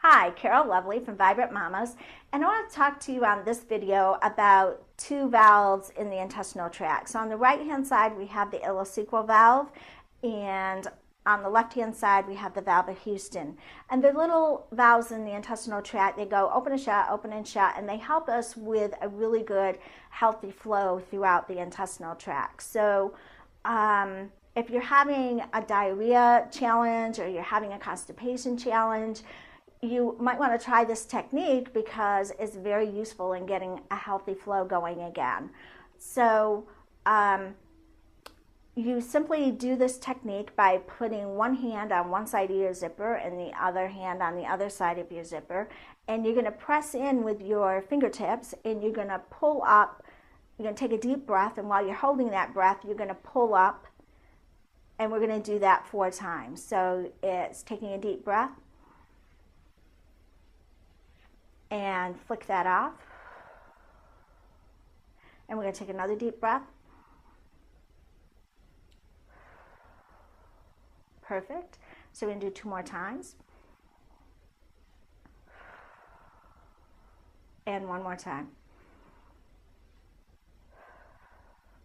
Hi, Carol Lovely from Vibrant Mamas, and I want to talk to you on this video about two valves in the intestinal tract. So on the right-hand side, we have the ileoceal valve, and on the left-hand side, we have the valve of Houston. And the little valves in the intestinal tract, they go open and shut, and they help us with a really good, healthy flow throughout the intestinal tract. So if you're having a diarrhea challenge or you're having a constipation challenge, you might want to try this technique because it's very useful in getting a healthy flow going again. So you simply do this technique by putting one hand on one side of your zipper and the other hand on the other side of your zipper, and you're going to press in with your fingertips, and you're going to pull up. You're going to take a deep breath, and while you're holding that breath, you're going to pull up, and we're going to do that 4 times. So it's taking a deep breath, and flick that off. And we're going to take another deep breath. Perfect. So we're going to do 2 more times. And 1 more time.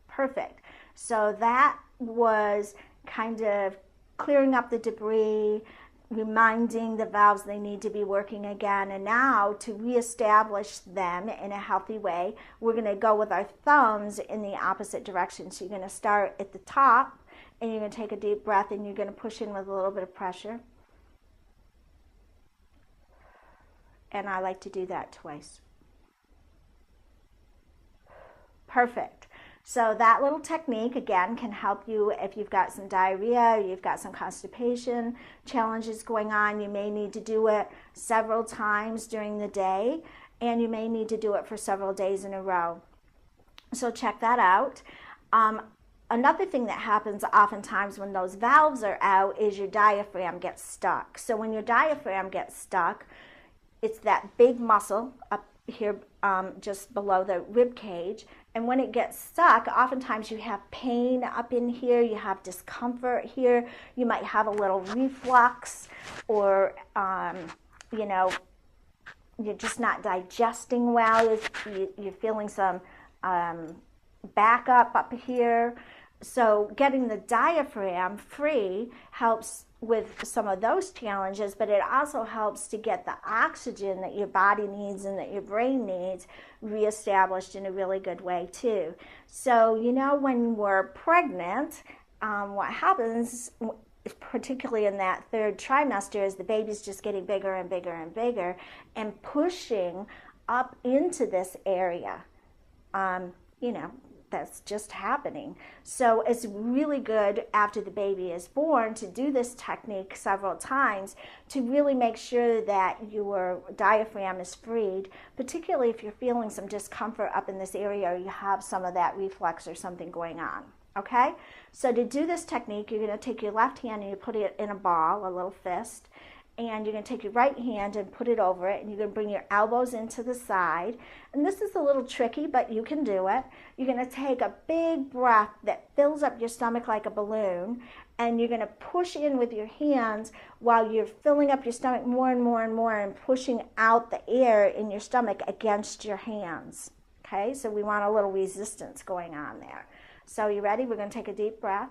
Perfect. So that was kind of clearing up the debris, reminding the valves they need to be working again. And now to reestablish them in a healthy way, we're going to go with our thumbs in the opposite direction. So you're going to start at the top, and you're going to take a deep breath, and you're going to push in with a little bit of pressure. And I like to do that twice. Perfect. So that little technique, again, can help you if you've got some diarrhea, you've got some constipation challenges going on. You may need to do it several times during the day, and you may need to do it for several days in a row. So check that out. Another thing that happens oftentimes when those valves are out is your diaphragm gets stuck. So when your diaphragm gets stuck, it's that big muscle up here just below the rib cage, and when it gets stuck, oftentimes you have pain up in here, you have discomfort here, you might have a little reflux, or you're just not digesting well, you're feeling some backup up here. So getting the diaphragm free helps with some of those challenges, but it also helps to get the oxygen that your body needs and that your brain needs reestablished in a really good way too. So, when we're pregnant, what happens, particularly in that 3rd trimester, is the baby's just getting bigger and bigger and bigger and pushing up into this area. That's just happening. So it's really good after the baby is born to do this technique several times to really make sure that your diaphragm is freed, particularly if you're feeling some discomfort up in this area or you have some of that reflux or something going on. Okay? So to do this technique, you're going to take your left hand and you put it in a ball, a little fist, and you're going to take your right hand and put it over it, and you're going to bring your elbows into the side. And this is a little tricky, but you can do it. You're going to take a big breath that fills up your stomach like a balloon, and you're going to push in with your hands while you're filling up your stomach more and more and more and pushing out the air in your stomach against your hands. Okay, so we want a little resistance going on there. So you ready? We're going to take a deep breath.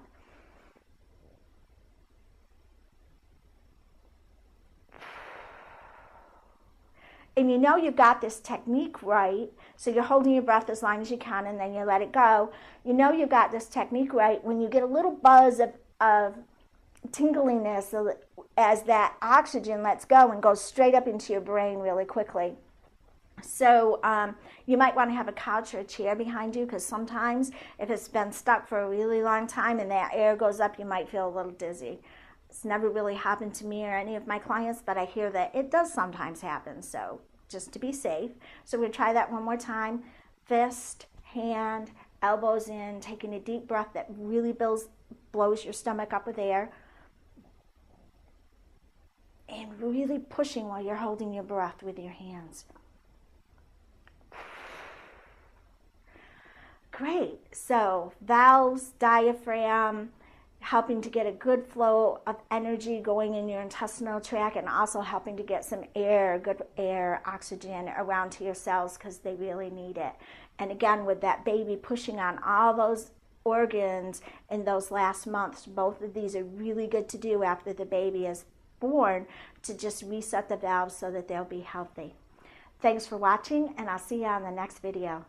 And you've got this technique right, so you're holding your breath as long as you can, and then you let it go. You've got this technique right when you get a little buzz of tingliness as that oxygen lets go and goes straight up into your brain really quickly. So you might want to have a couch or a chair behind you, because sometimes if it's been stuck for a really long time and that air goes up, you might feel a little dizzy. It's never really happened to me or any of my clients, but I hear that it does sometimes happen, so just to be safe. So we're going to try that one more time. Fist, hand, elbows in, taking a deep breath that really blows your stomach up with air. And really pushing while you're holding your breath with your hands. Great. So valves, diaphragm, helping to get a good flow of energy going in your intestinal tract, and also helping to get some air, good air, oxygen around to your cells, because they really need it. And again, with that baby pushing on all those organs in those last months, both of these are really good to do after the baby is born, to just reset the valves so that they'll be healthy. Thanks for watching, and I'll see you on the next video.